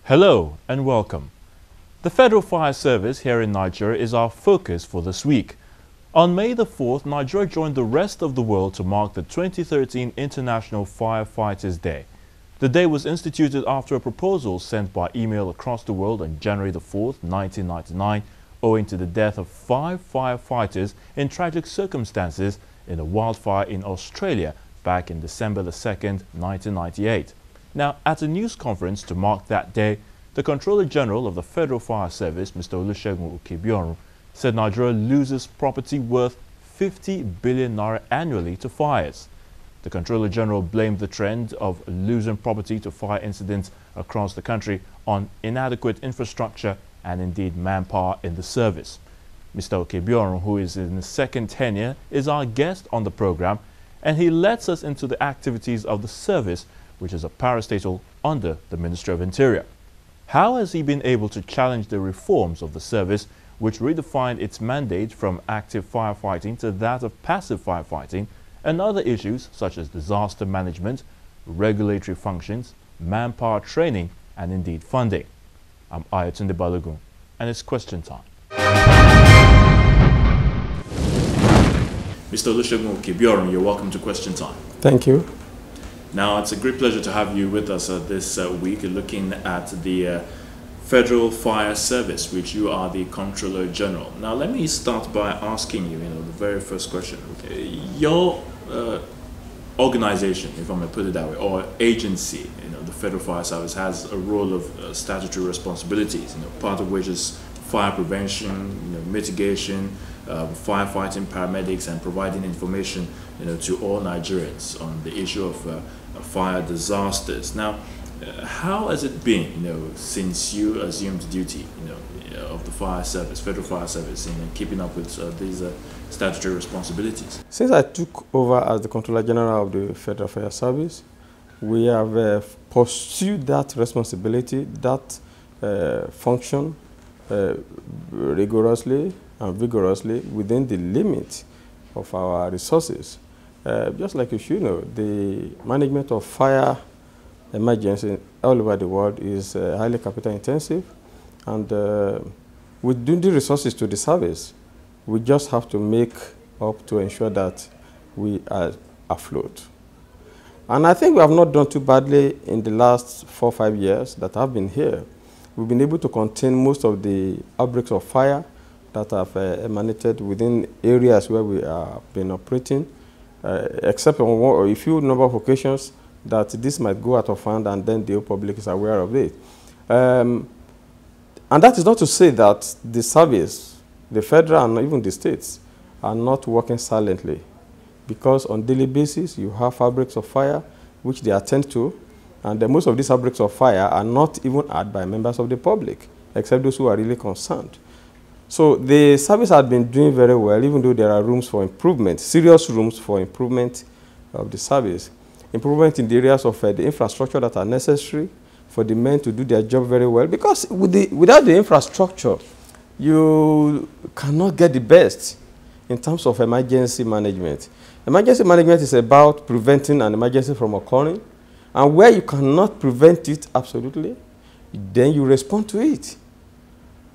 Hello and welcome. The Federal Fire Service here in Nigeria is our focus for this week. On May the 4th, Nigeria joined the rest of the world to mark the 2013 International Firefighters Day. The day was instituted after a proposal sent by email across the world on January the 4th, 1999, owing to the death of 5 firefighters in tragic circumstances in a wildfire in Australia back in December the 2nd, 1998. Now, at a news conference to mark that day, the Controller General of the Federal Fire Service, Mr. Olusegun Okebiorun, said Nigeria loses property worth 50 billion naira annually to fires. The Controller General blamed the trend of losing property to fire incidents across the country on inadequate infrastructure and indeed manpower in the service. Mr. Okebiorun, who is in his second tenure, is our guest on the program, and he lets us into the activities of the service, which is a parastatal under the Ministry of Interior. How has he been able to challenge the reforms of the service, which redefined its mandate from active firefighting to that of passive firefighting, and other issues such as disaster management, regulatory functions, manpower training, and indeed funding? I'm Ayatunde Balogun, and it's question time. Mr. Olusegun Okebiorun, you're welcome to Question Time. Thank you. Now, it's a great pleasure to have you with us this week, looking at the Federal Fire Service, which you are the Controller General. Now, let me start by asking you, the very first question. Your organization, if I may put it that way, or agency, the Federal Fire Service, has a role of statutory responsibilities, part of which is fire prevention, mitigation, firefighting, paramedics, and providing information, to all Nigerians on the issue of fire disasters. Now, how has it been, since you assumed duty, of the fire service, Federal Fire Service, in keeping up with these statutory responsibilities? Since I took over as the Controller General of the Federal Fire Service, we have pursued that responsibility, that function rigorously and vigorously within the limit of our resources. Just like you should know, the management of fire emergency all over the world is highly capital intensive, and with the resources to the service, we just have to make up to ensure that we are afloat. And I think we have not done too badly in the last 4 or 5 years that I've been here. We've been able to contain most of the outbreaks of fire that have emanated within areas where we have been operating, except on a few number of occasions that this might go out of hand and then the whole public is aware of it. And that is not to say that the service, the federal and even the states, are not working silently, because on a daily basis you have outbreaks of fire which they attend to, and most of these outbreaks of fire are not even had by members of the public, except those who are really concerned. So the service has been doing very well, even though there are rooms for improvement, serious rooms for improvement of the service. Improvement in the areas of the infrastructure that are necessary for the men to do their job very well, because without the infrastructure, you cannot get the best in terms of emergency management. Emergency management is about preventing an emergency from occurring, and where you cannot prevent it absolutely, then you respond to it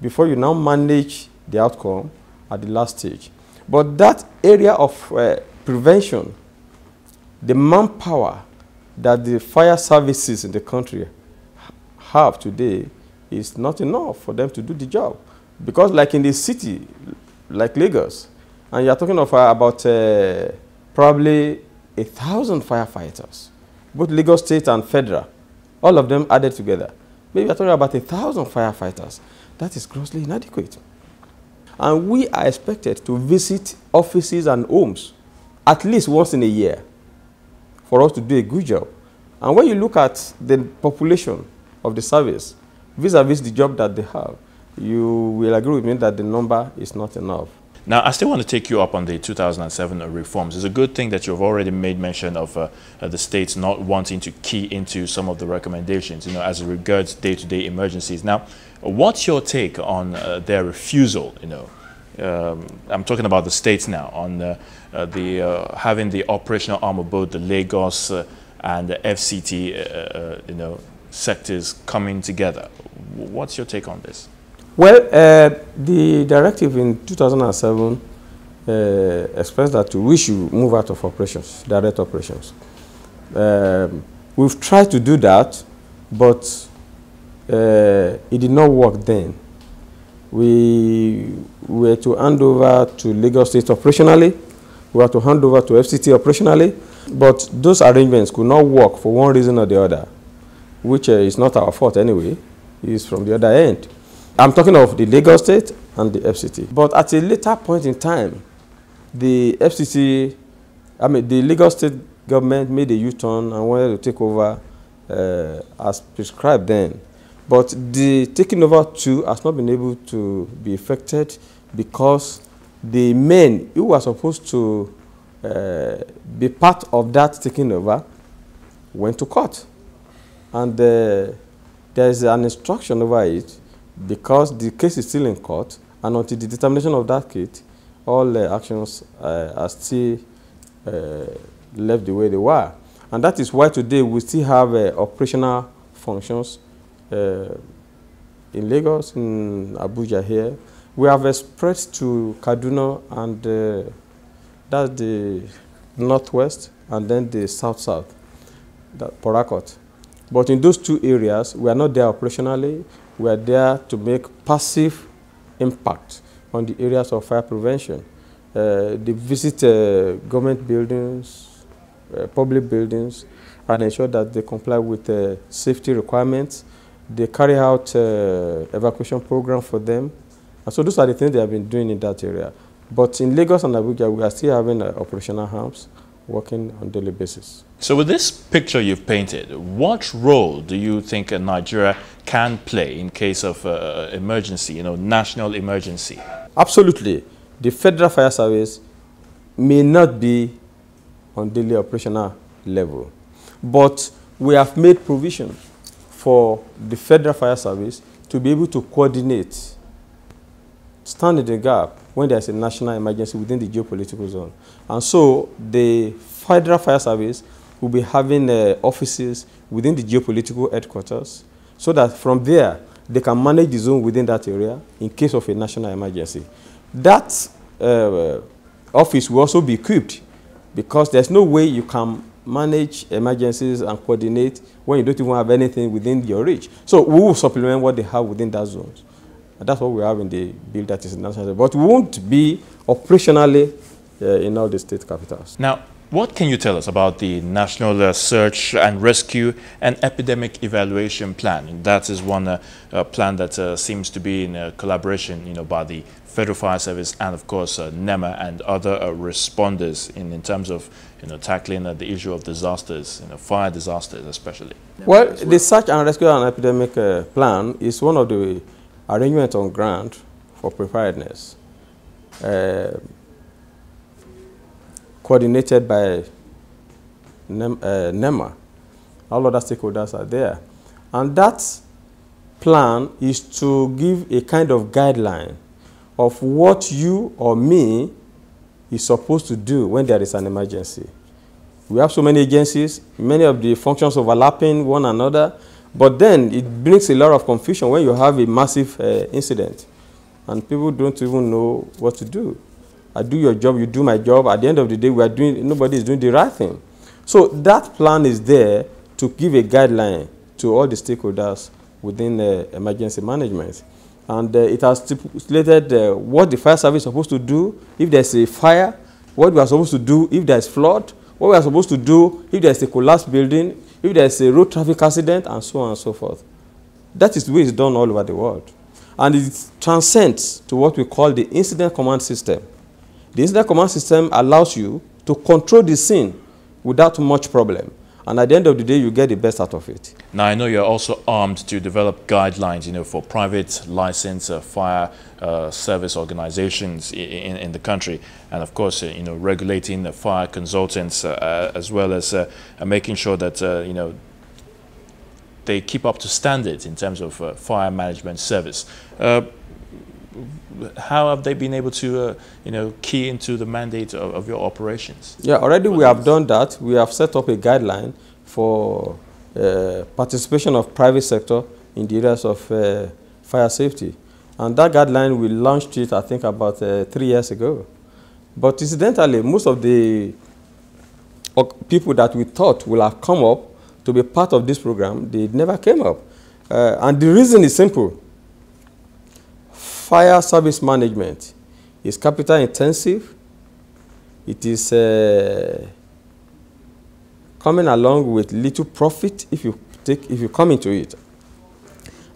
before you now manage the outcome at the last stage. But that area of prevention, the manpower that the fire services in the country have today is not enough for them to do the job. Because like in the city, like Lagos, and you're talking of about probably 1,000 firefighters, both Lagos State and Federal, all of them added together. Maybe you're talking about 1,000 firefighters. That is grossly inadequate. And we are expected to visit offices and homes at least once in a year for us to do a good job. And when you look at the population of the service vis-a-vis the job that they have, you will agree with me that the number is not enough. Now, I still want to take you up on the 2007 reforms. It's a good thing that you've already made mention of the states not wanting to key into some of the recommendations, as it regards day-to-day emergencies. Now, what's your take on their refusal, I'm talking about the states now, on having the operational arm of both the Lagos and the FCT, sectors coming together. What's your take on this? Well, the directive in 2007 expressed that we should move out of operations, direct operations. We've tried to do that, but it did not work then. We were to hand over to Lagos State operationally. We were to hand over to FCT operationally. But those arrangements could not work for one reason or the other, which is not our fault anyway. It's from the other end. I'm talking of the Lagos State and the FCT. But at a later point in time, the FCT, the Lagos State government made a U-turn and wanted to take over as prescribed then. But the taking over too has not been able to be effected because the men who were supposed to be part of that taking over went to court. And there is an instruction over it because the case is still in court, and until the determination of that case, all actions are still left the way they were. And that is why today we still have operational functions in Lagos, in Abuja here. We have expressed to Kaduna, and that's the northwest, and then the south-south, Port Harcourt. But in those two areas, we are not there operationally. We are there to make passive impact on the areas of fire prevention. They visit government buildings, public buildings, and ensure that they comply with safety requirements. They carry out evacuation program for them. And so those are the things they have been doing in that area. But in Lagos and Abuja, we are still having operational arms working on a daily basis. So with this picture you've painted, what role do you think Nigeria can play in case of emergency, national emergency? Absolutely. The Federal Fire Service may not be on daily operational level, but we have made provision for the Federal Fire Service to be able to coordinate, stand in the gap when there's a national emergency within the geopolitical zone. And so the Federal Fire Service will be having offices within the geopolitical headquarters so that from there they can manage the zone within that area in case of a national emergency. That office will also be equipped because there's no way you can manage emergencies and coordinate when you don't even have anything within your reach. So we will supplement what they have within that zone. And that's what we have in the bill that is national. But we won't be operationally in all the state capitals. Now, what can you tell us about the National Search and Rescue and Epidemic Evaluation Plan? That is one plan that seems to be in collaboration, by the Federal Fire Service and, of course, NEMA and other responders in terms of, tackling the issue of disasters, fire disasters especially. Well, the Search and Rescue and Epidemic Plan is one of the arrangements on ground for preparedness. Coordinated by NEMA. All other stakeholders are there. And that plan is to give a kind of guideline of what you or me is supposed to do when there is an emergency. We have so many agencies, many of the functions overlapping one another, but then it brings a lot of confusion when you have a massive incident and people don't even know what to do. I do your job, you do my job. At the end of the day, nobody is doing the right thing. So that plan is there to give a guideline to all the stakeholders within emergency management. And it has stipulated what the fire service is supposed to do if there's a fire, what we are supposed to do if there's flood, what we are supposed to do if there's a collapsed building, if there's a road traffic accident, and so on and so forth. That is the way it's done all over the world. And it transcends to what we call the incident command system. The incident command system allows you to control the scene without much problem. And at the end of the day, you get the best out of it. Now, I know you're also armed to develop guidelines, for private licensed fire service organizations in the country. And of course, regulating the fire consultants as well as making sure that, they keep up to standards in terms of fire management service. How have they been able to, key into the mandate of your operations? Yeah, already we have done that. We have set up a guideline for participation of private sector in the areas of fire safety. And that guideline, we launched it, I think, about 3 years ago. But incidentally, most of the people that we thought will have come up to be part of this program, they never came up. And the reason is simple. Fire service management is capital intensive. It is coming along with little profit if you come into it.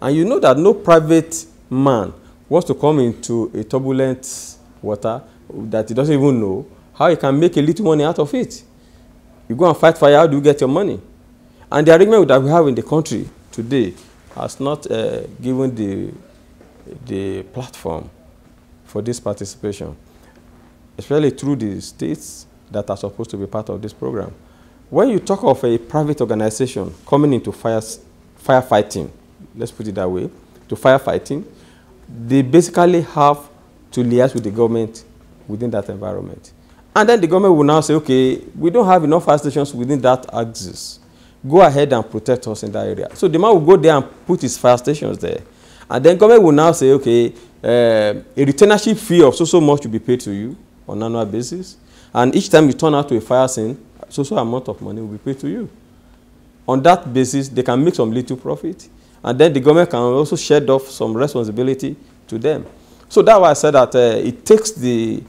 And you know that no private man wants to come into a turbulent water that he doesn't even know how he can make a little money out of it. You go and fight fire, how do you get your money? And the arrangement that we have in the country today has not given the platform for this participation, especially through the states that are supposed to be part of this program. When you talk of a private organization coming into firefighting, let's put it that way, to firefighting, they basically have to liaise with the government within that environment. And then the government will now say, okay, we don't have enough fire stations within that axis. Go ahead and protect us in that area. So the man will go there and put his fire stations there. And then government will now say, okay, a retainership fee of so much will be paid to you on an annual basis. And each time you turn out to a fire scene, so amount of money will be paid to you. On that basis, they can make some little profit. And then the government can also shed off some responsibility to them. So that's why I said that it takes the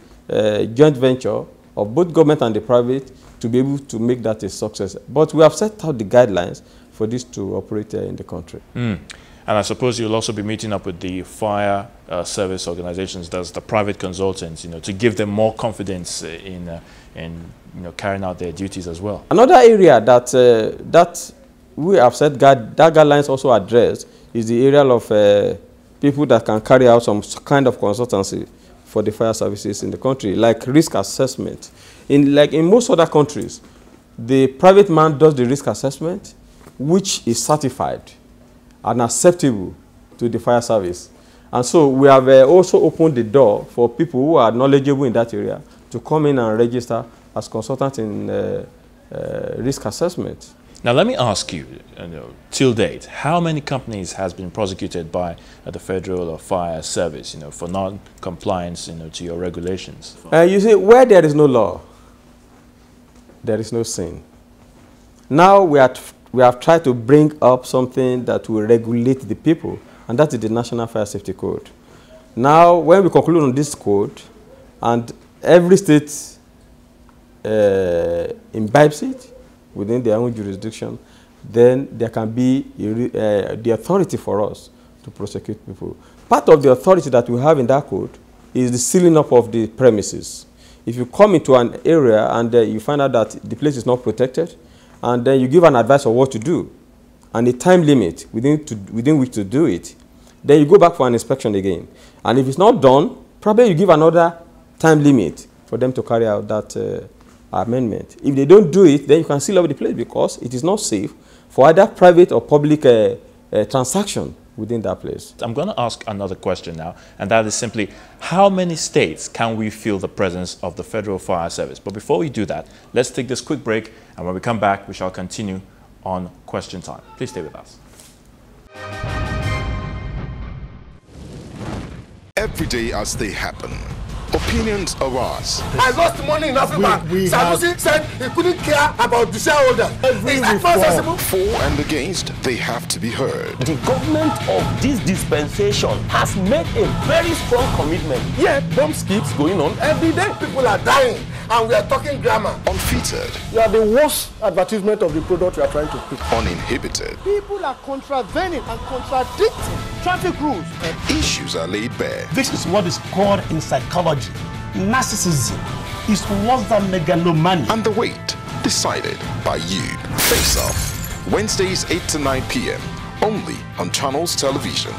joint venture of both government and the private to be able to make that a success. But we have set out the guidelines for this to operate in the country. And I suppose you'll also be meeting up with the fire service organizations, that's the private consultants, to give them more confidence in carrying out their duties as well. Another area that we have said that guidelines also address is the area of people that can carry out some kind of consultancy for the fire services in the country, like risk assessment. In most other countries, the private man does the risk assessment, which is certified and acceptable to the fire service. And so we have also opened the door for people who are knowledgeable in that area to come in and register as consultants in risk assessment. Now let me ask you, till date, how many companies has been prosecuted by the Federal Fire Service, for non-compliance, to your regulations? You see, where there is no law, there is no sin. Now we have tried to bring up something that will regulate the people, and that is the National Fire Safety Code. Now, when we conclude on this code, and every state imbibes it within their own jurisdiction, then there can be the authority for us to prosecute people. Part of the authority that we have in that code is the sealing up of the premises. If you come into an area and you find out that the place is not protected, and then you give an advice of what to do, and a time limit within which to do it, then you go back for an inspection again. And if it's not done, probably you give another time limit for them to carry out that amendment. If they don't do it, then you can seal up the place because it is not safe for either private or public transaction within that place. I'm going to ask another question now, and that is simply, how many states can we feel the presence of the Federal Fire Service? But before we do that, let's take this quick break, and when we come back, we shall continue on Question Time. Please stay with us. Every day as they happen, opinions arise. I lost money in Africa. Sanusi said he couldn't care about the shareholders. Is that possible? For and against, they have to be heard. The government of this dispensation has made a very strong commitment. Yet, bombs keeps going on every day. People are dying, and we are talking grammar. Unfiltered. You are the worst advertisement of the product we are trying to pick. Uninhibited. People are contravening and contradicting traffic rules. And issues are laid bare. This is what is called in psychology narcissism. Is worse than megalomania. And the weight decided by you. Face Off, Wednesdays 8 to 9 p.m. only on Channels Television.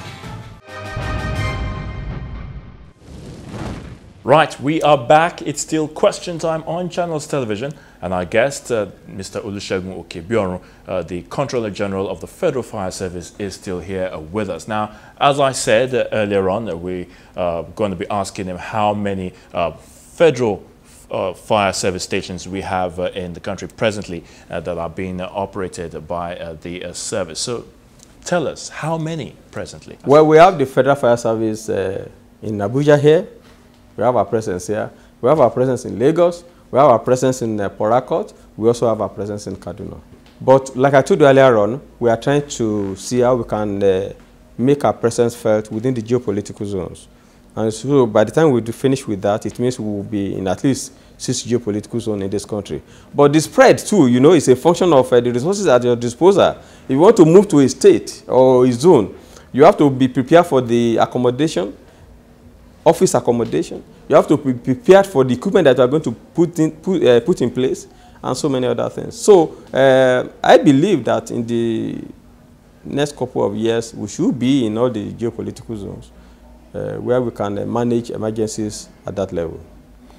Right, we are back. It's still Question Time on Channels Television, and our guest, Mr. Olusegun Okebiorun, the Controller General of the Federal Fire Service, is still here with us. Now, as I said earlier on, we are going to be asking him how many federal fire service stations we have in the country presently that are being operated by the service. So tell us, how many presently? Well, we have the Federal Fire Service in Abuja here. We have our presence here. We have our presence in Lagos. We have our presence in Port Harcourt. We also have our presence in Kaduna. But like I told you earlier on, we are trying to see how we can make our presence felt within the geopolitical zones. And so by the time we finish with that, it means we will be in at least 6 geopolitical zones in this country. But the spread too, you know, is a function of the resources at your disposal. If you want to move to a state or a zone, you have to be prepared for the accommodation, office accommodation. You have to be prepared for the equipment that you are going to put in place, and so many other things. So I believe that in the next couple of years, we should be in all the geopolitical zones where we can manage emergencies at that level.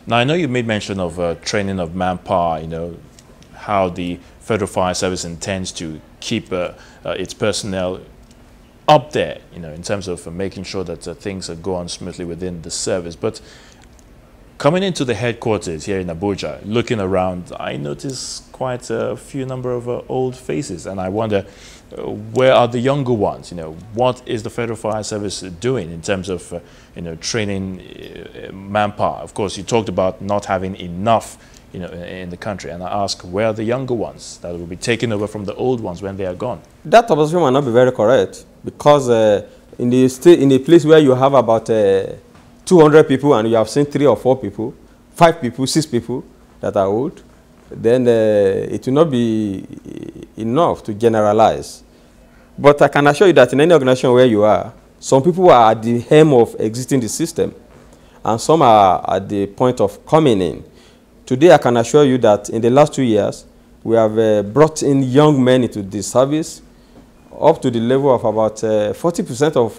Now, I know you made mention of training of manpower, you know, how the Federal Fire Service intends to keep its personnel up there, you know, in terms of making sure that things go on smoothly within the service. But coming into the headquarters here in Abuja, looking around, I notice quite a few number of old faces, and I wonder, where are the younger ones? You know, what is the Federal Fire Service doing in terms of, you know, training manpower? Of course, you talked about not having enough, you know, in the country, and I ask, where are the younger ones that will be taking over from the old ones when they are gone? That observation might not be very correct, because in a place where you have about 200 people and you have seen 3 or 4 people, 5 people, 6 people that are old, then it will not be enough to generalize. But I can assure you that in any organization where you are, some people are at the hem of exiting the system, and some are at the point of coming in. Today, I can assure you that in the last 2 years, we have brought in young men into the service up to the level of about 40% of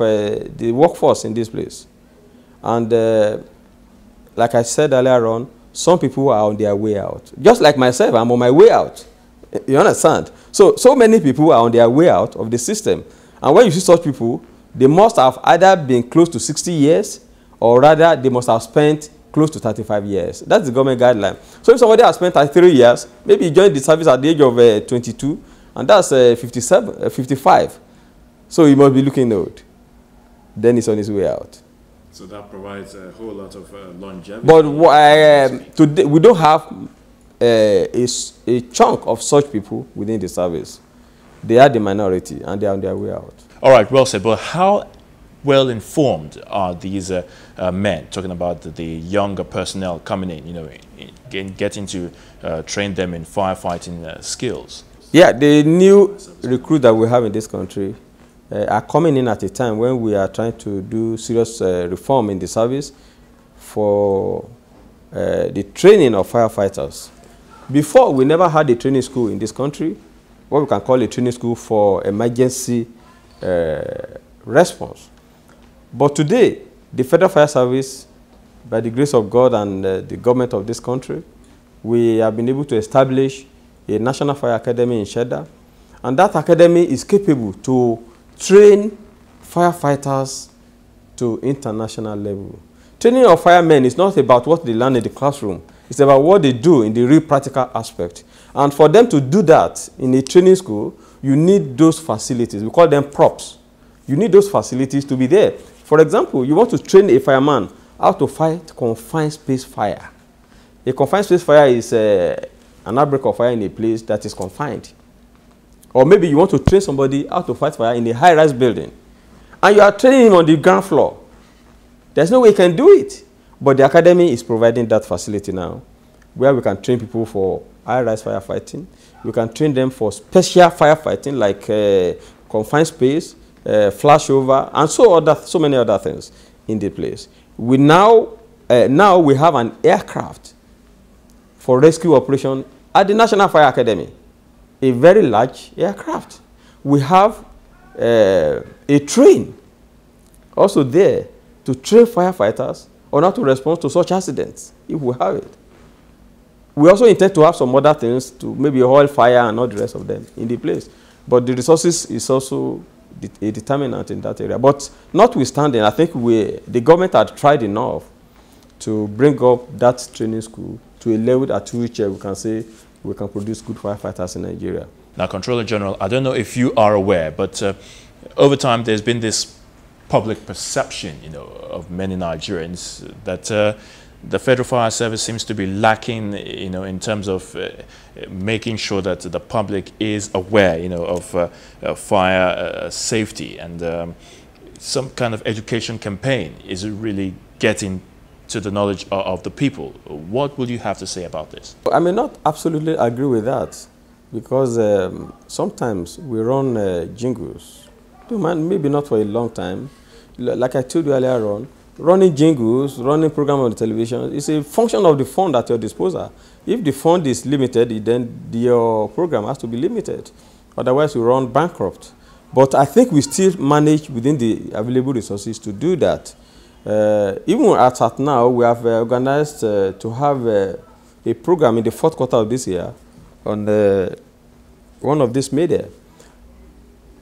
the workforce in this place. And like I said earlier on, some people are on their way out. Just like myself, I'm on my way out. You understand? So many people are on their way out of the system. And when you see such people, they must have either been close to 60 years, or rather, they must have spent close to 35 years. That's the government guideline. So if somebody has spent 33 years, maybe he joined the service at the age of 22, and that's 55. So he must be looking old. Then he's on his way out. So that provides a whole lot of longevity. But today, we don't have a chunk of such people within the service. They are the minority, and they are on their way out. All right, well said. But how well informed are these men, talking about the younger personnel coming in, you know, getting to train them in firefighting skills? Yeah, the new recruits that we have in this country are coming in at a time when we are trying to do serious reform in the service for the training of firefighters. Before, we never had a training school in this country, what we can call a training school for emergency response. But today, the Federal Fire Service, by the grace of God and the government of this country, we have been able to establish a National Fire Academy in Shedda, and that academy is capable to train firefighters to international level. Training of firemen is not about what they learn in the classroom. It's about what they do in the real practical aspect. And for them to do that in a training school, you need those facilities. We call them props. You need those facilities to be there. For example, you want to train a fireman how to fight confined space fire. A confined space fire is an outbreak of fire in a place that is confined. Or maybe you want to train somebody how to fight fire in a high-rise building, and you are training him on the ground floor. There's no way you can do it. But the academy is providing that facility now, where we can train people for high-rise firefighting. We can train them for special firefighting, like confined space, flashover, and so many other things in the place. We now we have an aircraft for rescue operation at the National Fire Academy, a very large aircraft. We have a train also there to train firefighters on how to respond to such accidents, if we have it. We also intend to have some other things, to maybe oil fire and all the rest of them in the place. But the resources is also a determinant in that area. But notwithstanding, I think the government had tried enough to bring up that training school to a level at which we can say we can produce good firefighters in Nigeria. Now, Controller General, I don't know if you are aware, but over time there's been this public perception, of many Nigerians that the Federal Fire Service seems to be lacking, in terms of making sure that the public is aware, of fire safety, and some kind of education campaign is really getting to the knowledge of the people. What will you have to say about this? I may not absolutely agree with that, because sometimes we run jingles, maybe not for a long time. Like I told you earlier on, running jingles, running program on the television is a function of the fund at your disposal. If the fund is limited, then your program has to be limited. Otherwise, we run bankrupt. But I think we still manage within the available resources to do that. Even at now, we have organized to have a program in the fourth quarter of this year on one of these media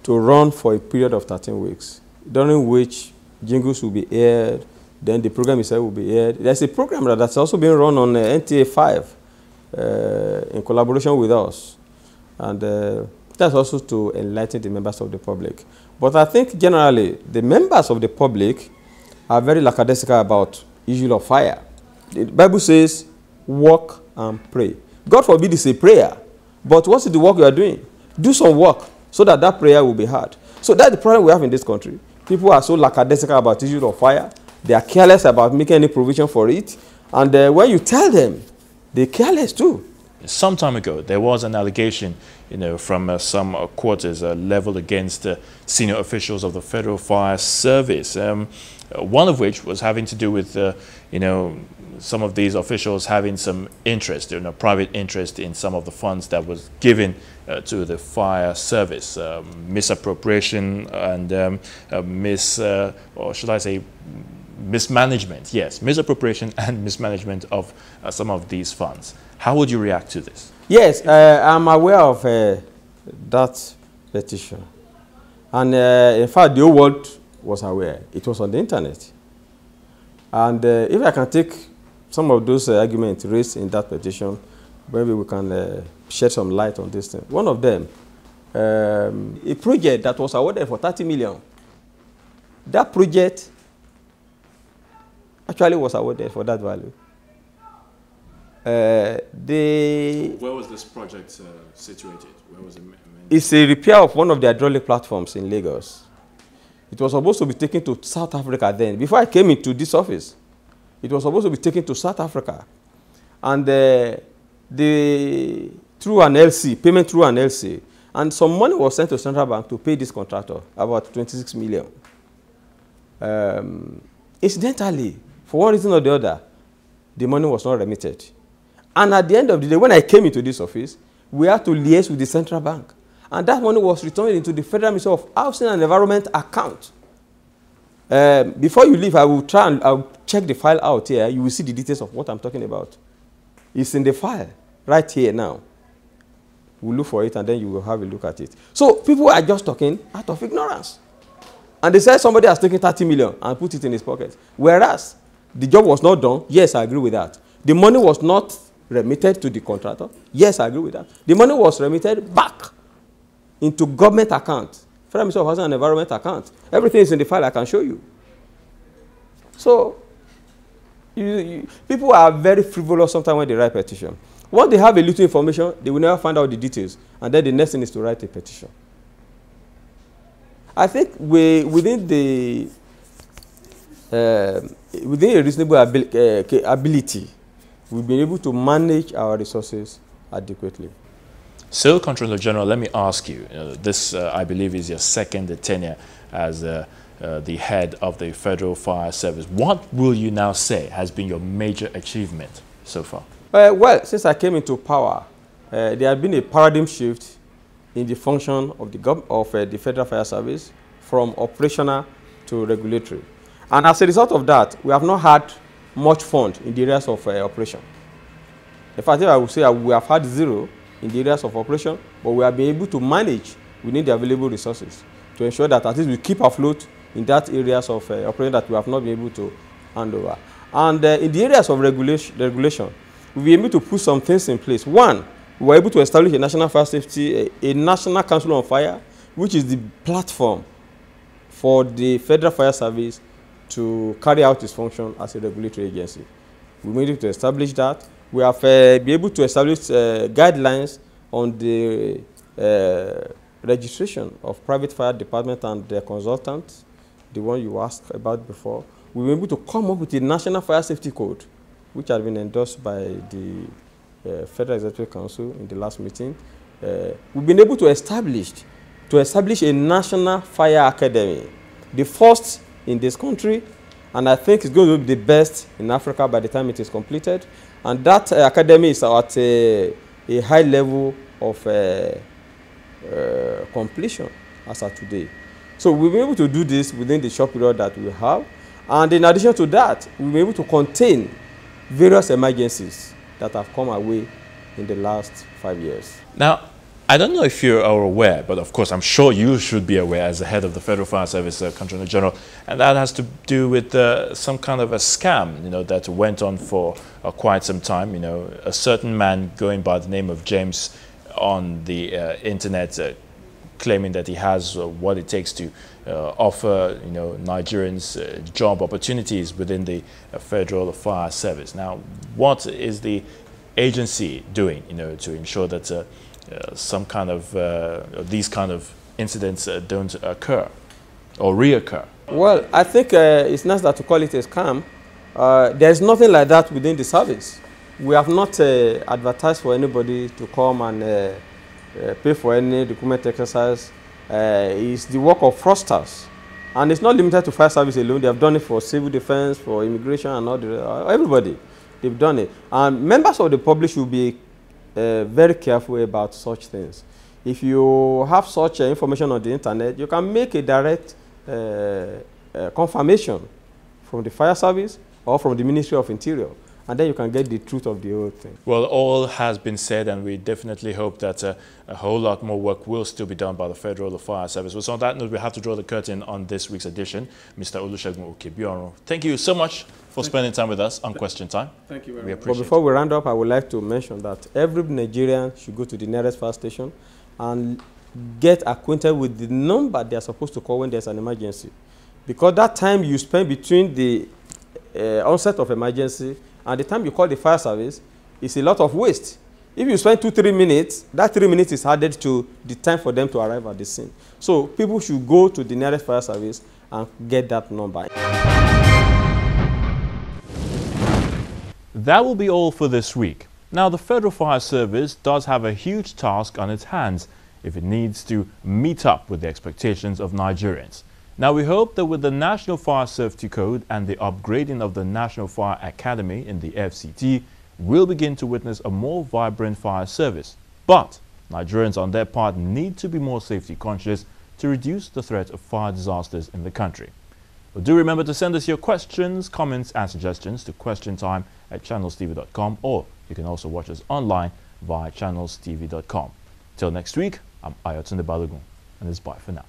to run for a period of 13 weeks, during which jingles will be aired, then the program itself will be aired. There's a program that's also being run on NTA5 in collaboration with us. And that's also to enlighten the members of the public. But I think generally, the members of the public are very lackadaisical about issue of fire. The Bible says, work and pray. God forbid it's a prayer, but what is the work you are doing? Do some work so that that prayer will be heard. So that's the problem we have in this country. People are so lackadaisical about issue of fire. They are careless about making any provision for it. And when you tell them, they're careless too. Some time ago, there was an allegation, from some quarters leveled against senior officials of the Federal Fire Service. One of which was having to do with, some of these officials having some interest, private interest in some of the funds that was given to the fire service, misappropriation and or should I say, mismanagement. Yes, misappropriation and mismanagement of some of these funds. How would you react to this? Yes, I'm aware of that petition. And in fact, the whole world was aware. It was on the internet. And if I can take some of those arguments raised in that petition, maybe we can shed some light on this thing. One of them, a project that was awarded for 30 million. That project actually was awarded for that value. Where was this project situated? Where was it? It's a repair of one of the hydraulic platforms in Lagos. It was supposed to be taken to South Africa then. Before I came into this office, it was supposed to be taken to South Africa. And through an LC, payment through an LC, and some money was sent to Central Bank to pay this contractor, about 26 million. Incidentally, for one reason or the other, the money was not remitted. And at the end of the day, when I came into this office, we had to liaise with the Central Bank. And that money was returned into the Federal Ministry of Housing and Environment account. Before you leave, I will try and I'll check the file out here. You will see the details of what I'm talking about. It's in the file right here now. We'll look for it and then you will have a look at it. So people are just talking out of ignorance. And they said somebody has taken 30 million and put it in his pocket. Whereas the job was not done. Yes, I agree with that. The money was not remitted to the contractor. Yes, I agree with that. The money was remitted back into government account, Federal Ministry of Housing and Environment account. Everything is in the file. I can show you. So people are very frivolous sometimes when they write petition. Once they have a little information, they will never find out the details. And then the next thing is to write a petition. I think within a reasonable ability, we've been able to manage our resources adequately. So, Controller General, let me ask you, this I believe is your second tenure as the head of the Federal Fire Service. What will you now say has been your major achievement so far? Well, since I came into power, there has been a paradigm shift in the function of the Federal Fire Service from operational to regulatory. And as a result of that, we have not had much fund in the areas of operation. In fact, I would say we have had zero in the areas of operation, but we have been able to manage within the available resources to ensure that at least we keep afloat in that areas of operation that we have not been able to hand over. And in the areas of regulation, we'll be able to put some things in place. One, we were able to establish a national fire safety, a national council on fire, which is the platform for the Federal Fire Service to carry out its function as a regulatory agency. We were able to establish that. We have been able to establish guidelines on the registration of private fire department and their consultants, the one you asked about before. We were able to come up with a national fire safety code, which has been endorsed by the Federal Executive Council in the last meeting. We've been able to establish a national fire academy, the first in this country, and I think it's going to be the best in Africa by the time it is completed. And that academy is at a high level of completion as of today. So we'll be able to do this within the short period that we have. And in addition to that, we'll be able to contain various emergencies that have come our way in the last 5 years. Now, I don't know if you are aware, but of course I'm sure you should be aware as the head of the Federal Fire Service, Controller General, and that has to do with some kind of a scam, you know, that went on for quite some time. You know, a certain man going by the name of James on the internet claiming that he has what it takes to offer, you know, Nigerians job opportunities within the Federal Fire Service. Now, what is the agency doing, you know, to ensure that some kind of these kind of incidents don't occur or reoccur? Well, I think it's not that to call it a scam. There's nothing like that within the service. We have not advertised for anybody to come and pay for any document exercise. It's the work of fraudsters, and it's not limited to fire service alone. They have done it for civil defense, for immigration, and all the everybody. They've done it, and members of the public should be very careful about such things. If you have such information on the internet, you can make a direct confirmation from the fire service or from the Ministry of Interior, and then you can get the truth of the whole thing. Well, all has been said, and we definitely hope that a whole lot more work will still be done by the Federal Fire Service. So on that note, we have to draw the curtain on this week's edition. Mr. Olusegun Okebiorun, thank you so much for spending time with us on Question Time. Thank you very much. But before we round up, I would like to mention that every Nigerian should go to the nearest fire station and get acquainted with the number they are supposed to call when there's an emergency. Because that time you spend between the onset of emergency and the time you call the fire service is a lot of waste. If you spend 2-3 minutes, that 3 minutes is added to the time for them to arrive at the scene. So people should go to the nearest fire service and get that number. That will be all for this week. Now, the Federal Fire Service does have a huge task on its hands if it needs to meet up with the expectations of Nigerians. Now, we hope that with the National Fire Safety Code and the upgrading of the National Fire Academy in the FCT, we'll begin to witness a more vibrant fire service. But Nigerians on their part need to be more safety conscious to reduce the threat of fire disasters in the country. But do remember to send us your questions, comments and suggestions to questiontime@channelstv.com, or you can also watch us online via channelstv.com. Till next week, I'm Ayotunde Balogun, and it's bye for now.